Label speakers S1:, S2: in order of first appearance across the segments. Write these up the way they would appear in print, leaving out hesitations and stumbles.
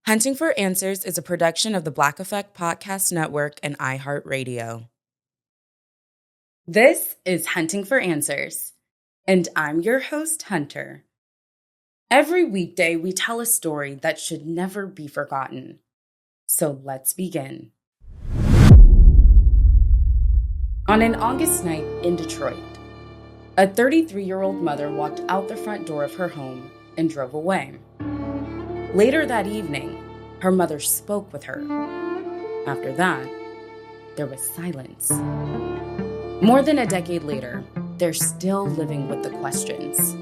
S1: Hunting for Answers is a production of the Black Effect Podcast Network and iHeartRadio. This is Hunting for Answers, and I'm your host, Hunter. Every weekday, we tell a story that should never be forgotten. So let's begin. On an August night in Detroit, a 33-year-old mother walked out the front door of her home and drove away. Later that evening, her mother spoke with her. After that, there was silence. More than a decade later, they're still living with the questions.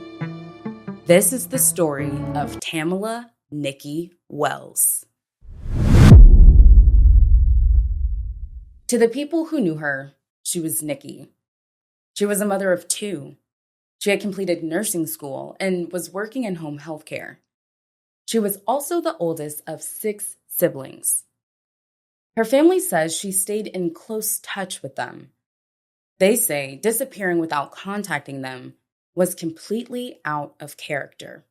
S1: This is the story of Tamala Nikki Wells. To the people who knew her, she was Nikki. She was a mother of two. She had completed nursing school and was working in home health care. She was also the oldest of 6 siblings. Her family says she stayed in close touch with them. They say disappearing without contacting them was completely out of character.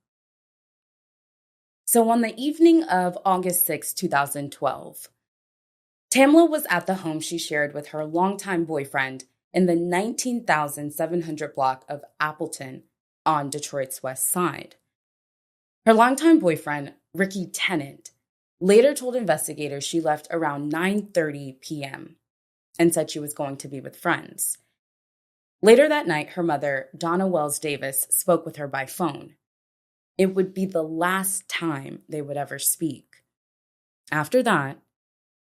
S1: So on the evening of August 6, 2012, Tamala was at the home she shared with her longtime boyfriend in the 19,700 block of Appleton on Detroit's west side. Her longtime boyfriend, Ricky Tennant, later told investigators she left around 9:30 p.m. and said she was going to be with friends. Later that night, her mother, Donna Wells Davis, spoke with her by phone. It would be the last time they would ever speak. After that,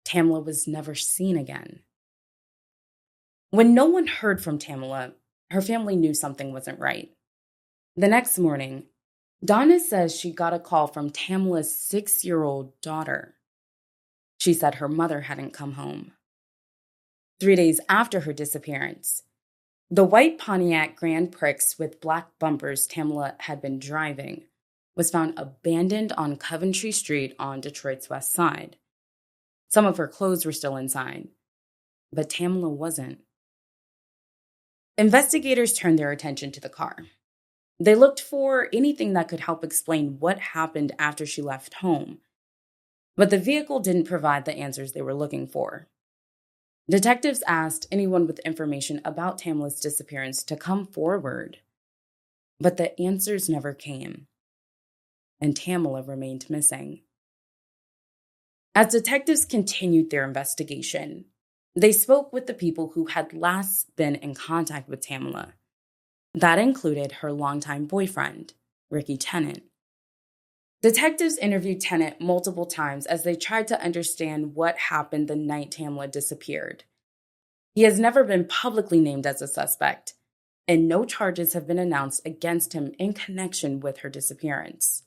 S1: Tamala was never seen again. When no one heard from Tamala, her family knew something wasn't right. The next morning, Donna says she got a call from Tamala's 6-year-old daughter. She said her mother hadn't come home. 3 days after her disappearance, the white Pontiac Grand Prix with black bumpers Tamala had been driving was found abandoned on Coventry Street on Detroit's west side. Some of her clothes were still inside, but Tamala wasn't. Investigators turned their attention to the car. They looked for anything that could help explain what happened after she left home, but the vehicle didn't provide the answers they were looking for. Detectives asked anyone with information about Tamala's disappearance to come forward, but the answers never came, and Tamala remained missing. As detectives continued their investigation, they spoke with the people who had last been in contact with Tamala. That included her longtime boyfriend, Ricky Tennant. Detectives interviewed Tennant multiple times as they tried to understand what happened the night Tamala disappeared. He has never been publicly named as a suspect, and no charges have been announced against him in connection with her disappearance.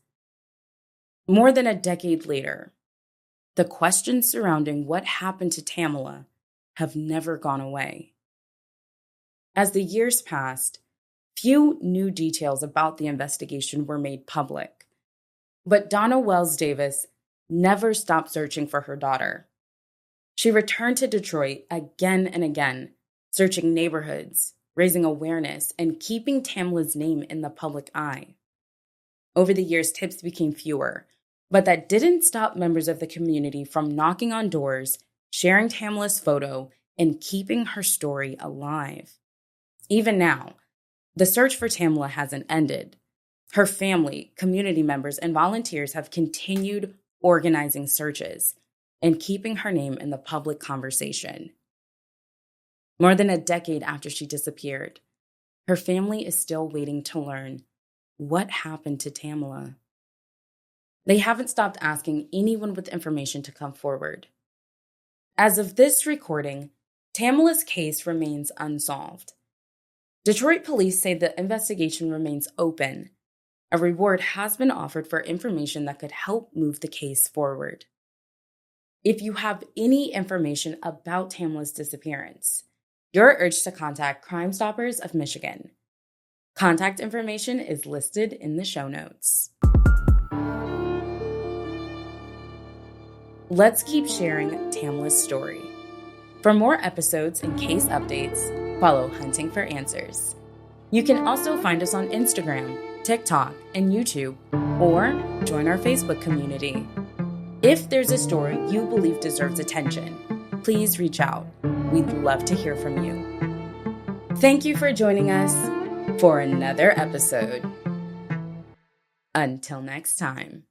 S1: More than a decade later, the questions surrounding what happened to Tamala have never gone away. As the years passed, few new details about the investigation were made public. But Donna Wells Davis never stopped searching for her daughter. She returned to Detroit again and again, searching neighborhoods, raising awareness, and keeping Tamala's name in the public eye. Over the years, tips became fewer, but that didn't stop members of the community from knocking on doors, sharing Tamala's photo, and keeping her story alive. Even now, the search for Tamala hasn't ended. Her family, community members, and volunteers have continued organizing searches and keeping her name in the public conversation. More than a decade after she disappeared, her family is still waiting to learn what happened to Tamala. They haven't stopped asking anyone with information to come forward. As of this recording, Tamala's case remains unsolved. Detroit police say the investigation remains open. A reward has been offered for information that could help move the case forward. If you have any information about Tamala's disappearance, you're urged to contact Crime Stoppers of Michigan. Contact information is listed in the show notes. Let's keep sharing Tamala's story. For more episodes and case updates, follow Hunting for Answers. You can also find us on Instagram, TikTok, and YouTube, or join our Facebook community. If there's a story you believe deserves attention, please reach out. We'd love to hear from you. Thank you for joining us for another episode. Until next time.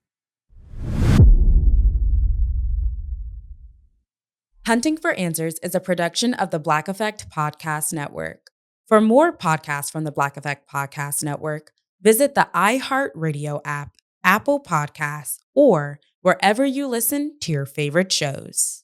S1: Hunting for Answers is a production of the Black Effect Podcast Network. For more podcasts from the Black Effect Podcast Network, visit the iHeartRadio app, Apple Podcasts, or wherever you listen to your favorite shows.